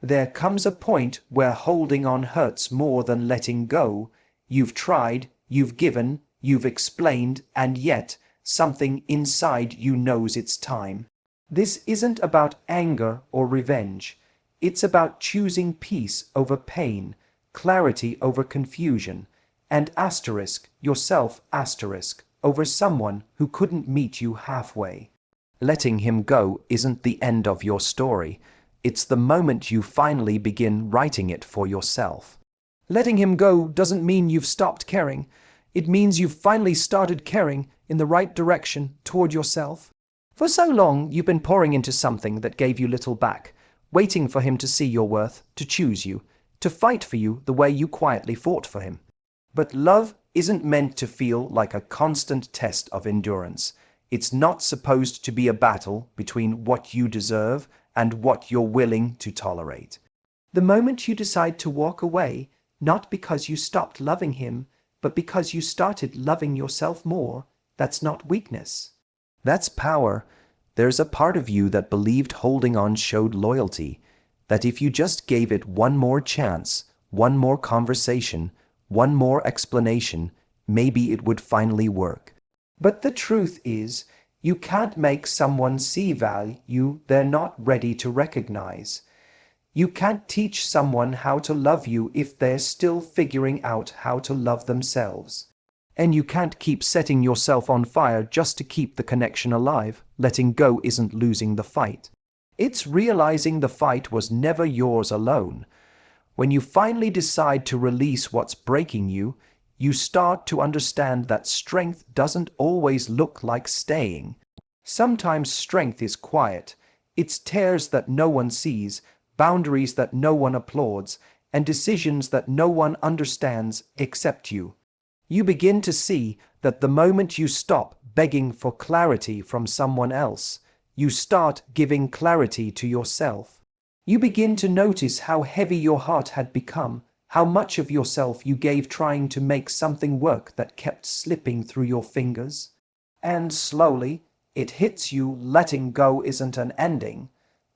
There comes a point where holding on hurts more than letting go. You've tried, you've given, you've explained, and yet something inside you knows it's time. This isn't about anger or revenge. It's about choosing peace over pain, clarity over confusion, and yourself over someone who couldn't meet you halfway. Letting him go isn't the end of your story. It's the moment you finally begin writing it for yourself. Letting him go doesn't mean you've stopped caring. It means you've finally started caring in the right direction toward yourself. For so long, you've been pouring into something that gave you little back, waiting for him to see your worth, to choose you, to fight for you the way you quietly fought for him. But love isn't meant to feel like a constant test of endurance. It's not supposed to be a battle between what you deserve and what you're willing to tolerate. The moment you decide to walk away, not because you stopped loving him, but because you started loving yourself more, that's not weakness. That's power. There's a part of you that believed holding on showed loyalty, that if you just gave it one more chance, one more conversation, one more explanation, maybe it would finally work. But the truth is, you can't make someone see value they're not ready to recognize. You can't teach someone how to love you if they're still figuring out how to love themselves. And you can't keep setting yourself on fire just to keep the connection alive. Letting go isn't losing the fight. It's realizing the fight was never yours alone. When you finally decide to release what's breaking you, you start to understand that strength doesn't always look like staying. Sometimes strength is quiet. It's tears that no one sees, boundaries that no one applauds, and decisions that no one understands except you. You begin to see that the moment you stop begging for clarity from someone else, you start giving clarity to yourself. You begin to notice how heavy your heart had become, how much of yourself you gave trying to make something work that kept slipping through your fingers. And slowly, it hits you. Letting go isn't an ending.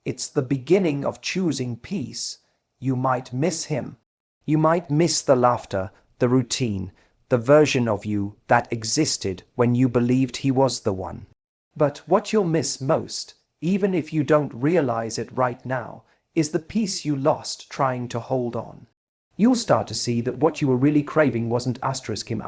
It's the beginning of choosing peace. You might miss him. You might miss the laughter, the routine, the version of you that existed when you believed he was the one. But what you'll miss most, even if you don't realize it right now, is the peace you lost trying to hold on. You'll start to see that what you were really craving wasn't him.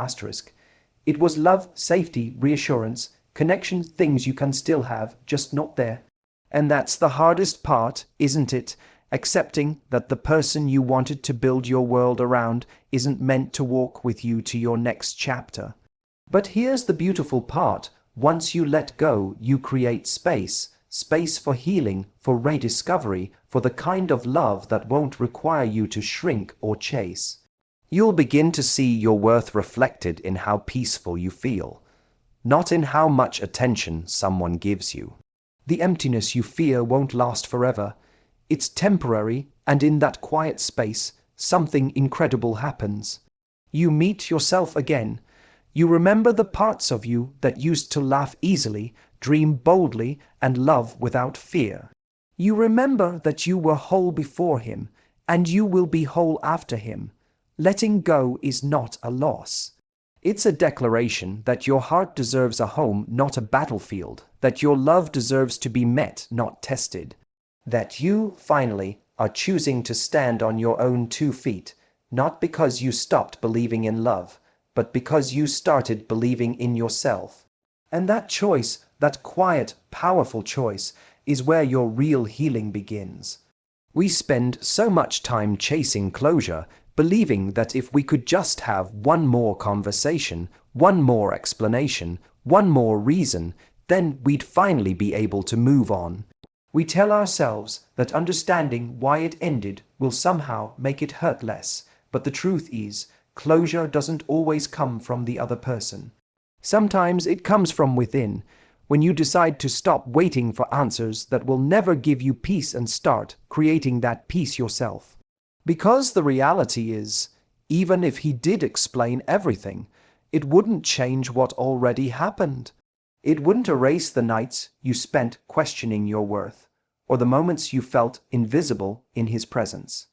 It was love, safety, reassurance, connection, things you can still have, just not there. And that's the hardest part, isn't it? Accepting that the person you wanted to build your world around isn't meant to walk with you to your next chapter. But here's the beautiful part. Once you let go, you create space for healing, for rediscovery, for the kind of love that won't require you to shrink or chase. You'll begin to see your worth reflected in how peaceful you feel, not in how much attention someone gives you. The emptiness you fear won't last forever. It's temporary, and in that quiet space, something incredible happens. You meet yourself again. You remember the parts of you that used to laugh easily, dream boldly, and love without fear. You remember that you were whole before him, and you will be whole after him. Letting go is not a loss. It's a declaration that your heart deserves a home, not a battlefield, that your love deserves to be met, not tested, that you, finally, are choosing to stand on your own 2 feet, not because you stopped believing in love, but because you started believing in yourself. And that choice, that quiet, powerful choice, is where your real healing begins. We spend so much time chasing closure, believing that if we could just have one more conversation, one more explanation, one more reason, then we'd finally be able to move on. We tell ourselves that understanding why it ended will somehow make it hurt less, but the truth is, closure doesn't always come from the other person. Sometimes it comes from within, when you decide to stop waiting for answers that will never give you peace and start creating that peace yourself. Because the reality is, even if he did explain everything, it wouldn't change what already happened. It wouldn't erase the nights you spent questioning your worth, or the moments you felt invisible in his presence.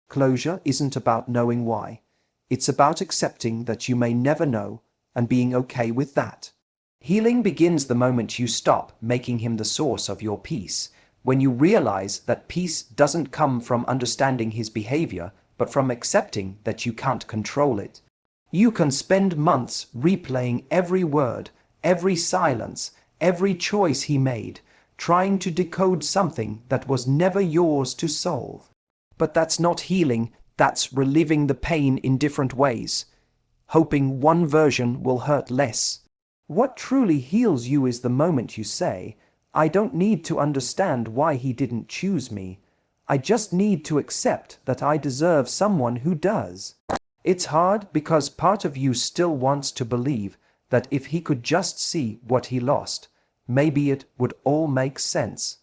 Closure isn't about knowing why. It's about accepting that you may never know and being okay with that. Healing begins the moment you stop making him the source of your peace, when you realize that peace doesn't come from understanding his behavior, but from accepting that you can't control it. You can spend months replaying every word, every silence, every choice he made, trying to decode something that was never yours to solve. But that's not healing, that's reliving the pain in different ways, hoping one version will hurt less. What truly heals you is the moment you say, I don't need to understand why he didn't choose me. I just need to accept that I deserve someone who does. It's hard because part of you still wants to believe that if he could just see what he lost, maybe it would all make sense.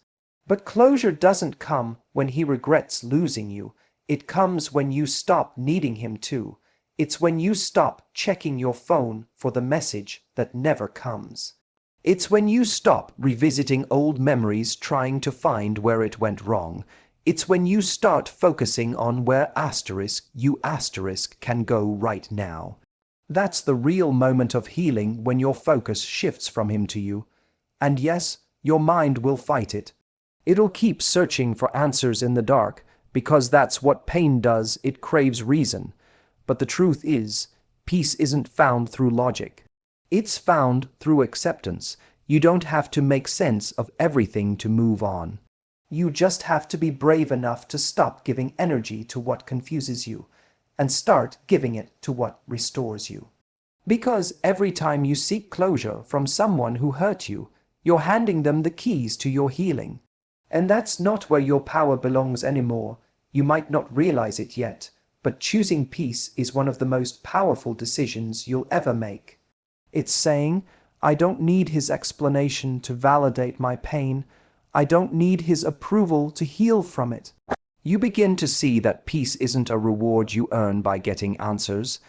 But closure doesn't come when he regrets losing you. It comes when you stop needing him to. It's when you stop checking your phone for the message that never comes. It's when you stop revisiting old memories trying to find where it went wrong. It's when you start focusing on where you can go right now. That's the real moment of healing, when your focus shifts from him to you. And yes, your mind will fight it. It'll keep searching for answers in the dark, because that's what pain does, it craves reason. But the truth is, peace isn't found through logic. It's found through acceptance. You don't have to make sense of everything to move on. You just have to be brave enough to stop giving energy to what confuses you, and start giving it to what restores you. Because every time you seek closure from someone who hurt you, you're handing them the keys to your healing. And that's not where your power belongs anymore. You might not realize it yet, but choosing peace is one of the most powerful decisions you'll ever make. It's saying, I don't need his explanation to validate my pain. I don't need his approval to heal from it. You begin to see that peace isn't a reward you earn by getting answers.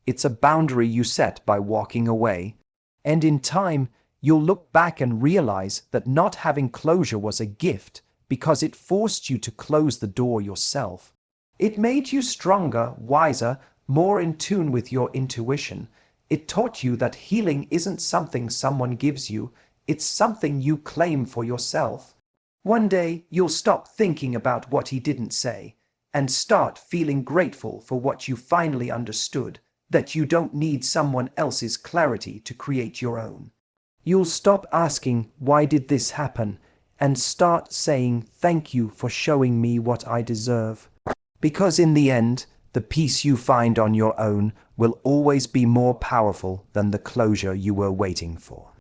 It's a boundary you set by walking away. And in time, you'll look back and realize that not having closure was a gift, because it forced you to close the door yourself. It made you stronger, wiser, more in tune with your intuition. It taught you that healing isn't something someone gives you, it's something you claim for yourself. One day, you'll stop thinking about what he didn't say, and start feeling grateful for what you finally understood, that you don't need someone else's clarity to create your own. You'll stop asking, why did this happen? And start saying, thank you for showing me what I deserve. Because in the end, the peace you find on your own will always be more powerful than the closure you were waiting for.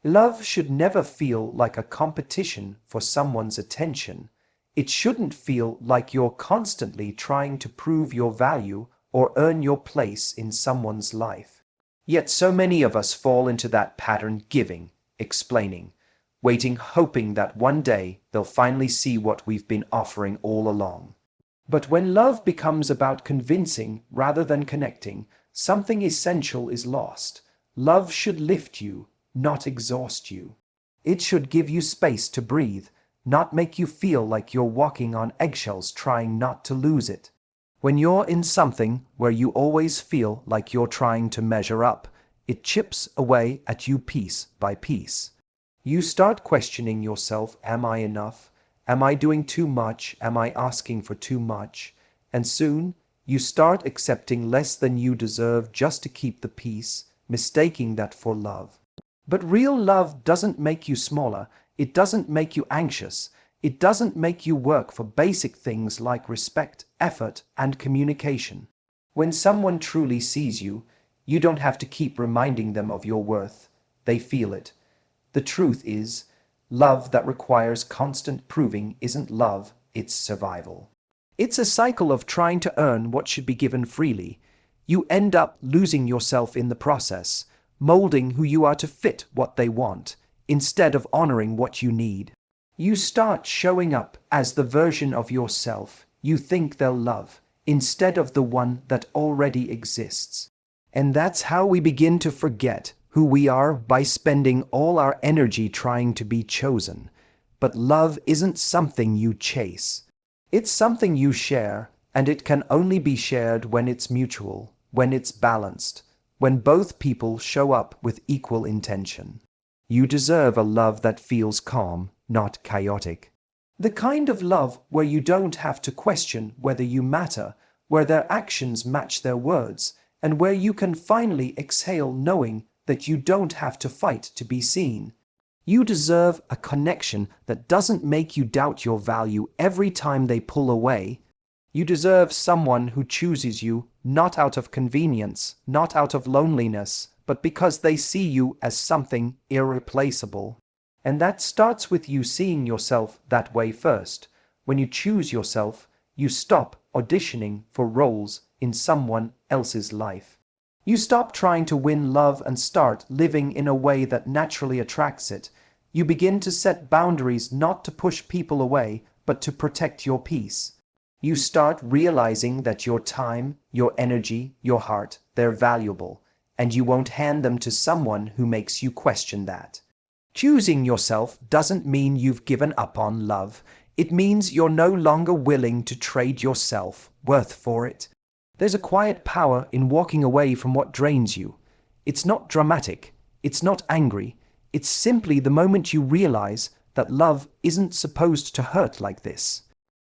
Love should never feel like a competition for someone's attention. It shouldn't feel like you're constantly trying to prove your value or earn your place in someone's life. Yet so many of us fall into that pattern, giving, explaining, waiting, hoping that one day they'll finally see what we've been offering all along. But when love becomes about convincing rather than connecting, something essential is lost. Love should lift you, not exhaust you. It should give you space to breathe, not make you feel like you're walking on eggshells trying not to lose it. When you're in something where you always feel like you're trying to measure up, it chips away at you piece by piece. You start questioning yourself, am I enough? Am I doing too much? Am I asking for too much? And soon, you start accepting less than you deserve just to keep the peace, mistaking that for love. But real love doesn't make you smaller. It doesn't make you anxious. It doesn't make you work for basic things like respect, effort, and communication. When someone truly sees you, you don't have to keep reminding them of your worth. They feel it. The truth is, love that requires constant proving isn't love, it's survival. It's a cycle of trying to earn what should be given freely. You end up losing yourself in the process, molding who you are to fit what they want, instead of honoring what you need. You start showing up as the version of yourself you think they'll love, instead of the one that already exists. And that's how we begin to forget who we are, by spending all our energy trying to be chosen. But love isn't something you chase. It's something you share, and it can only be shared when it's mutual, when it's balanced, when both people show up with equal intention. You deserve a love that feels calm, not chaotic. The kind of love where you don't have to question whether you matter, where their actions match their words, and where you can finally exhale knowing that you don't have to fight to be seen. You deserve a connection that doesn't make you doubt your value every time they pull away. You deserve someone who chooses you not out of convenience, not out of loneliness, but because they see you as something irreplaceable. And that starts with you seeing yourself that way first. When you choose yourself, you stop auditioning for roles in someone else's life. You stop trying to win love and start living in a way that naturally attracts it. You begin to set boundaries not to push people away, but to protect your peace. You start realizing that your time, your energy, your heart, they're valuable, and you won't hand them to someone who makes you question that. Choosing yourself doesn't mean you've given up on love. It means you're no longer willing to trade your self-worth for it. There's a quiet power in walking away from what drains you. It's not dramatic. It's not angry. It's simply the moment you realize that love isn't supposed to hurt like this.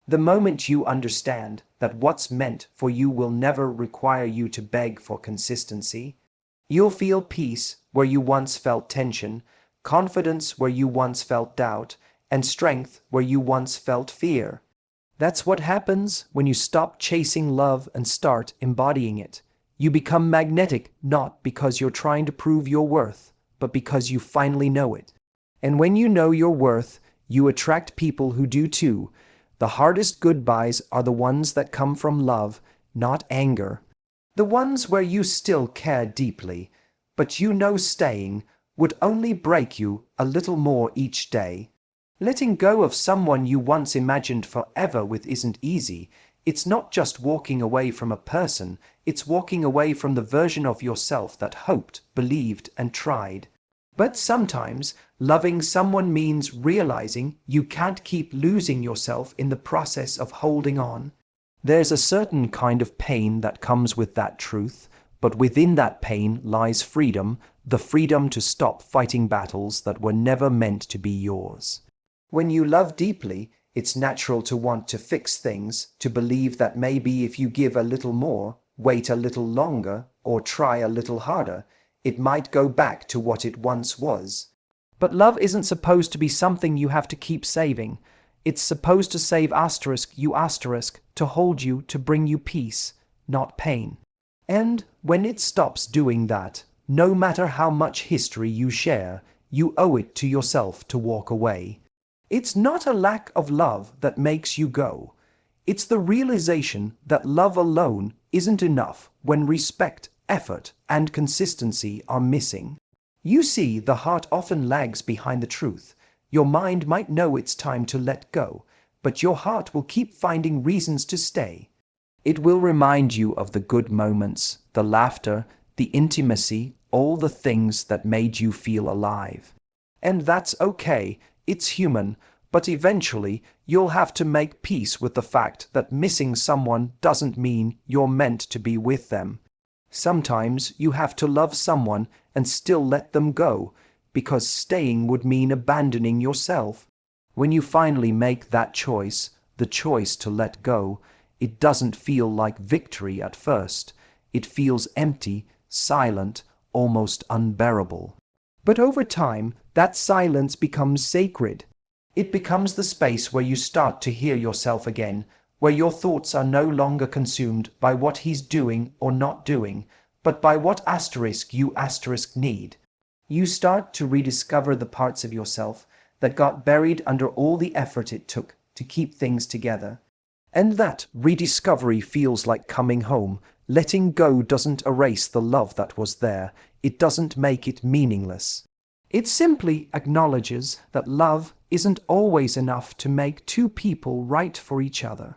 The moment you understand that what's meant for you will never require you to beg for consistency. You'll feel peace where you once felt tension, confidence where you once felt doubt, and strength where you once felt fear. That's what happens when you stop chasing love and start embodying it. You become magnetic not because you're trying to prove your worth, but because you finally know it. And when you know your worth, you attract people who do too. The hardest goodbyes are the ones that come from love, not anger. The ones where you still care deeply, but you know staying would only break you a little more each day. Letting go of someone you once imagined forever with isn't easy. It's not just walking away from a person, it's walking away from the version of yourself that hoped, believed, and tried. But sometimes, loving someone means realizing you can't keep losing yourself in the process of holding on. There's a certain kind of pain that comes with that truth, but within that pain lies freedom, the freedom to stop fighting battles that were never meant to be yours. When you love deeply, it's natural to want to fix things, to believe that maybe if you give a little more, wait a little longer, or try a little harder, it might go back to what it once was. But love isn't supposed to be something you have to keep saving. It's supposed to save you to hold you, to bring you peace, not pain. And when it stops doing that, no matter how much history you share, you owe it to yourself to walk away. It's not a lack of love that makes you go. It's the realization that love alone isn't enough when respect, effort, and consistency are missing. You see, the heart often lags behind the truth. Your mind might know it's time to let go, but your heart will keep finding reasons to stay. It will remind you of the good moments, the laughter, the intimacy, all the things that made you feel alive. And that's okay. It's human, but eventually you'll have to make peace with the fact that missing someone doesn't mean you're meant to be with them. Sometimes you have to love someone and still let them go, because staying would mean abandoning yourself. When you finally make that choice, the choice to let go, it doesn't feel like victory at first. It feels empty, silent, almost unbearable. But over time, that silence becomes sacred. It becomes the space where you start to hear yourself again, where your thoughts are no longer consumed by what he's doing or not doing, but by what you need. You start to rediscover the parts of yourself that got buried under all the effort it took to keep things together. And that rediscovery feels like coming home. Letting go doesn't erase the love that was there. It doesn't make it meaningless. It simply acknowledges that love isn't always enough to make two people right for each other.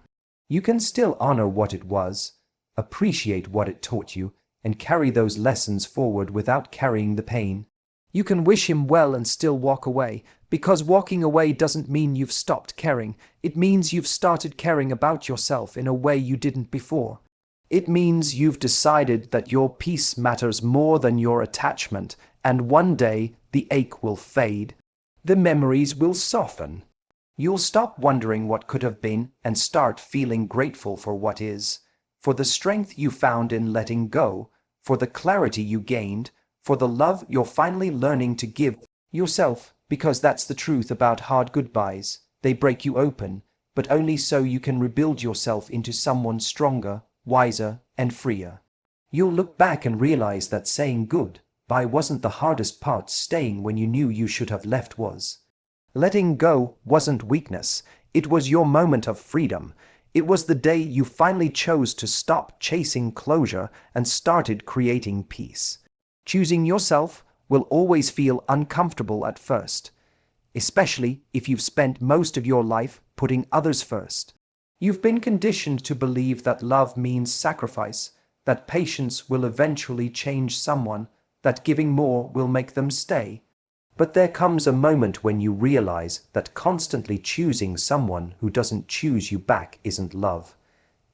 You can still honor what it was, appreciate what it taught you, and carry those lessons forward without carrying the pain. You can wish him well and still walk away, because walking away doesn't mean you've stopped caring. It means you've started caring about yourself in a way you didn't before. It means you've decided that your peace matters more than your attachment, and one day the ache will fade. The memories will soften. You'll stop wondering what could have been and start feeling grateful for what is, for the strength you found in letting go, for the clarity you gained, for the love you're finally learning to give yourself, because that's the truth about hard goodbyes. They break you open, but only so you can rebuild yourself into someone stronger, wiser, and freer. You'll look back and realize that saying goodbye wasn't the hardest part. Staying when you knew you should have left was. Letting go wasn't weakness. It was your moment of freedom. It was the day you finally chose to stop chasing closure and started creating peace. Choosing yourself will always feel uncomfortable at first, especially if you've spent most of your life putting others first. You've been conditioned to believe that love means sacrifice, that patience will eventually change someone, that giving more will make them stay. But there comes a moment when you realize that constantly choosing someone who doesn't choose you back isn't love.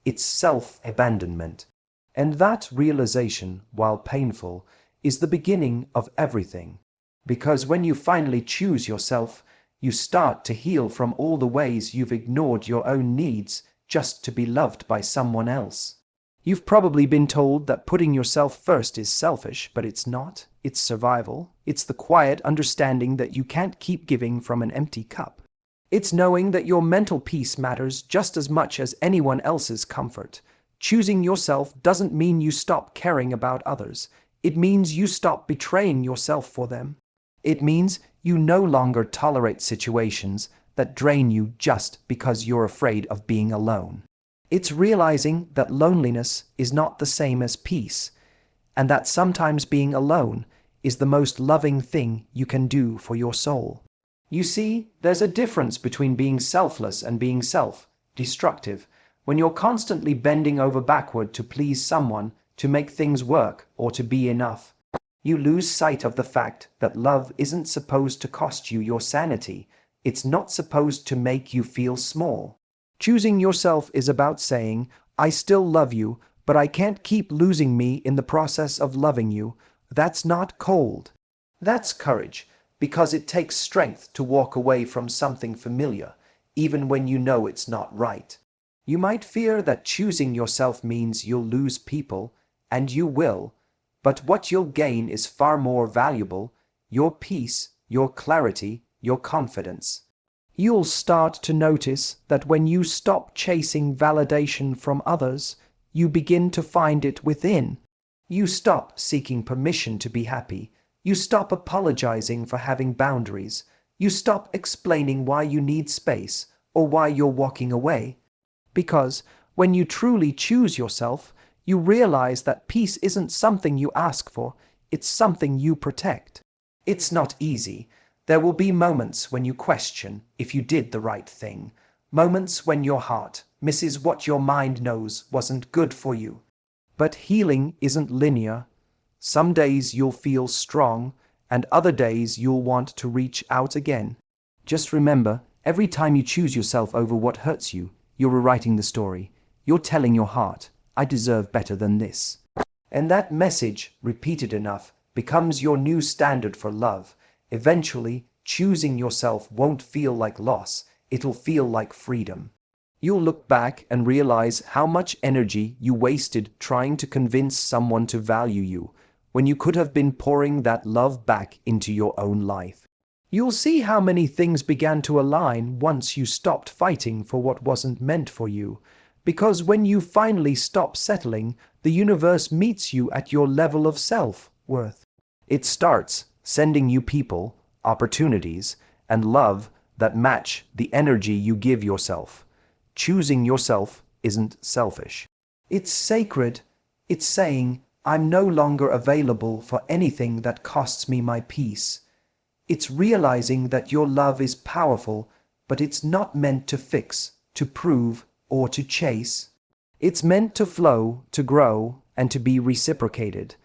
It's self-abandonment. And that realization, while painful, is the beginning of everything. Because when you finally choose yourself, you start to heal from all the ways you've ignored your own needs just to be loved by someone else. You've probably been told that putting yourself first is selfish, but it's not. It's survival. It's the quiet understanding that you can't keep giving from an empty cup. It's knowing that your mental peace matters just as much as anyone else's comfort. Choosing yourself doesn't mean you stop caring about others. It means you stop betraying yourself for them. It means you no longer tolerate situations that drain you just because you're afraid of being alone. It's realizing that loneliness is not the same as peace, and that sometimes being alone is the most loving thing you can do for your soul. You see, there's a difference between being selfless and being self-destructive. When you're constantly bending over backward to please someone, to make things work, or to be enough, you lose sight of the fact that love isn't supposed to cost you your sanity. It's not supposed to make you feel small. Choosing yourself is about saying, I still love you, but I can't keep losing me in the process of loving you. That's not cold. That's courage, because it takes strength to walk away from something familiar, even when you know it's not right. You might fear that choosing yourself means you'll lose people, and you will, but what you'll gain is far more valuable: your peace, your clarity, your confidence. You'll start to notice that when you stop chasing validation from others, you begin to find it within. You stop seeking permission to be happy. You stop apologizing for having boundaries. You stop explaining why you need space or why you're walking away. Because when you truly choose yourself, you realize that peace isn't something you ask for, it's something you protect. It's not easy. There will be moments when you question if you did the right thing, moments when your heart misses what your mind knows wasn't good for you. But healing isn't linear. Some days you'll feel strong, and other days you'll want to reach out again. Just remember, every time you choose yourself over what hurts you, you're rewriting the story. You're telling your heart, I deserve better than this. And that message, repeated enough, becomes your new standard for love. Eventually, choosing yourself won't feel like loss, it'll feel like freedom. You'll look back and realize how much energy you wasted trying to convince someone to value you, when you could have been pouring that love back into your own life. You'll see how many things began to align once you stopped fighting for what wasn't meant for you. Because when you finally stop settling, the universe meets you at your level of self-worth. It starts sending you people, opportunities, and love that match the energy you give yourself. Choosing yourself isn't selfish. It's sacred. It's saying, I'm no longer available for anything that costs me my peace. It's realizing that your love is powerful, but it's not meant to fix, to prove, or to chase. It's meant to flow, to grow, and to be reciprocated.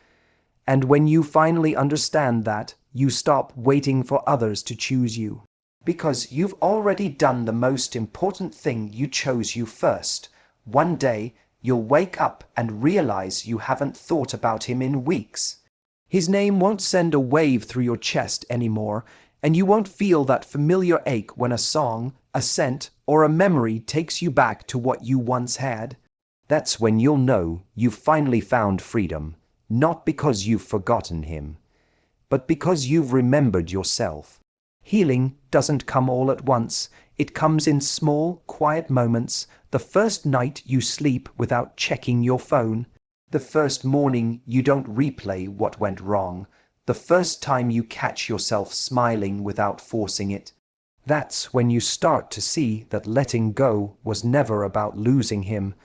And when you finally understand that, you stop waiting for others to choose you. Because you've already done the most important thing. You chose you first. One day, you'll wake up and realize you haven't thought about him in weeks. His name won't send a wave through your chest anymore, and you won't feel that familiar ache when a song, a scent, or a memory takes you back to what you once had. That's when you'll know you've finally found freedom, not because you've forgotten him, but because you've remembered yourself. Healing doesn't come all at once. It comes in small, quiet moments. The first night you sleep without checking your phone. The first morning you don't replay what went wrong. The first time you catch yourself smiling without forcing it. That's when you start to see that letting go was never about losing him.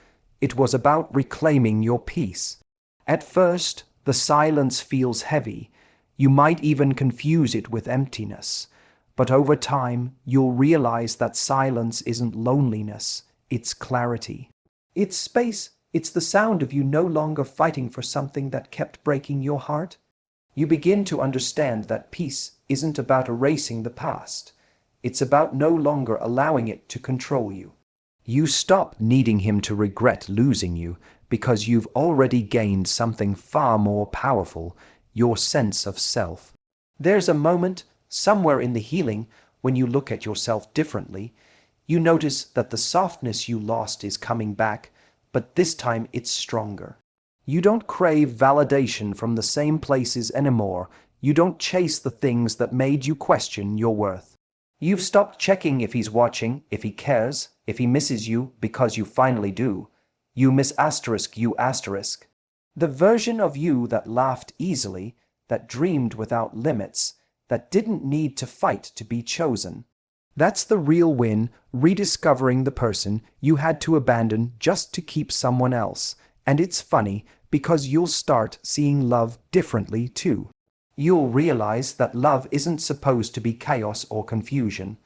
It was about reclaiming your peace. At first, the silence feels heavy. You might even confuse it with emptiness. But over time, you'll realize that silence isn't loneliness, it's clarity. It's space, it's the sound of you no longer fighting for something that kept breaking your heart. You begin to understand that peace isn't about erasing the past. It's about no longer allowing it to control you. You stop needing him to regret losing you because you've already gained something far more powerful, your sense of self. There's a moment somewhere in the healing, when you look at yourself differently, you notice that the softness you lost is coming back, but this time it's stronger. You don't crave validation from the same places anymore. You don't chase the things that made you question your worth. You've stopped checking if he's watching, if he cares, if he misses you, because you finally do. You miss asterisk you asterisk. The version of you that laughed easily, that dreamed without limits, that didn't need to fight to be chosen. That's the real win, rediscovering the person you had to abandon just to keep someone else. And it's funny, because you'll start seeing love differently too. You'll realize that love isn't supposed to be chaos or confusion.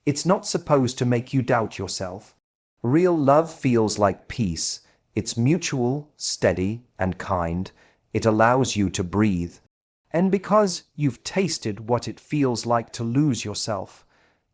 It's not supposed to make you doubt yourself. Real love feels like peace. It's mutual, steady, and kind. It allows you to breathe. And because you've tasted what it feels like to lose yourself,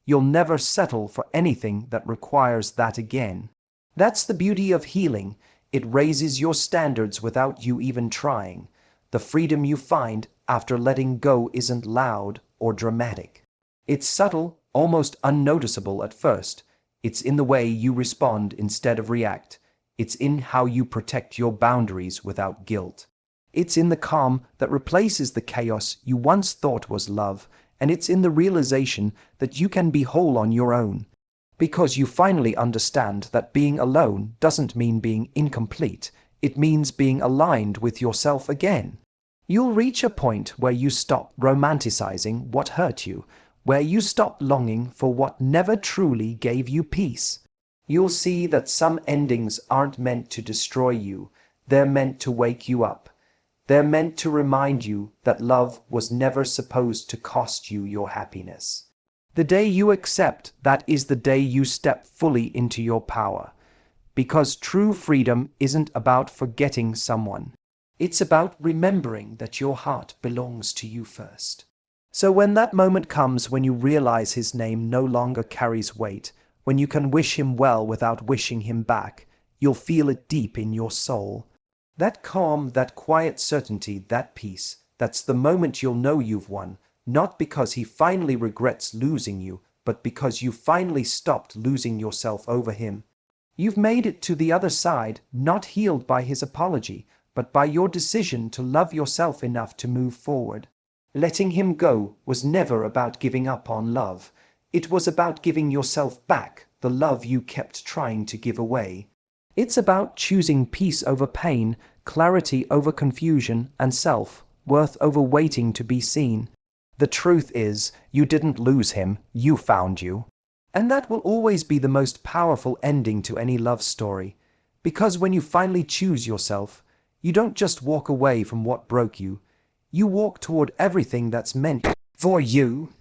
you'll never settle for anything that requires that again. That's the beauty of healing. It raises your standards without you even trying. The freedom you find after letting go isn't loud or dramatic. It's subtle, almost unnoticeable at first. It's in the way you respond instead of react. It's in how you protect your boundaries without guilt. It's in the calm that replaces the chaos you once thought was love, and it's in the realization that you can be whole on your own. Because you finally understand that being alone doesn't mean being incomplete, it means being aligned with yourself again. You'll reach a point where you stop romanticizing what hurt you, where you stop longing for what never truly gave you peace. You'll see that some endings aren't meant to destroy you, they're meant to wake you up. They're meant to remind you that love was never supposed to cost you your happiness. The day you accept that is the day you step fully into your power. Because true freedom isn't about forgetting someone. It's about remembering that your heart belongs to you first. So when that moment comes when you realize his name no longer carries weight, when you can wish him well without wishing him back, you'll feel it deep in your soul. That calm, that quiet certainty, that peace, that's the moment you'll know you've won, not because he finally regrets losing you, but because you finally stopped losing yourself over him. You've made it to the other side, not healed by his apology, but by your decision to love yourself enough to move forward. Letting him go was never about giving up on love. It was about giving yourself back the love you kept trying to give away. It's about choosing peace over pain, clarity over confusion, and self-worth over waiting to be seen. The truth is, you didn't lose him, you found you. And that will always be the most powerful ending to any love story. Because when you finally choose yourself, you don't just walk away from what broke you. You walk toward everything that's meant for you.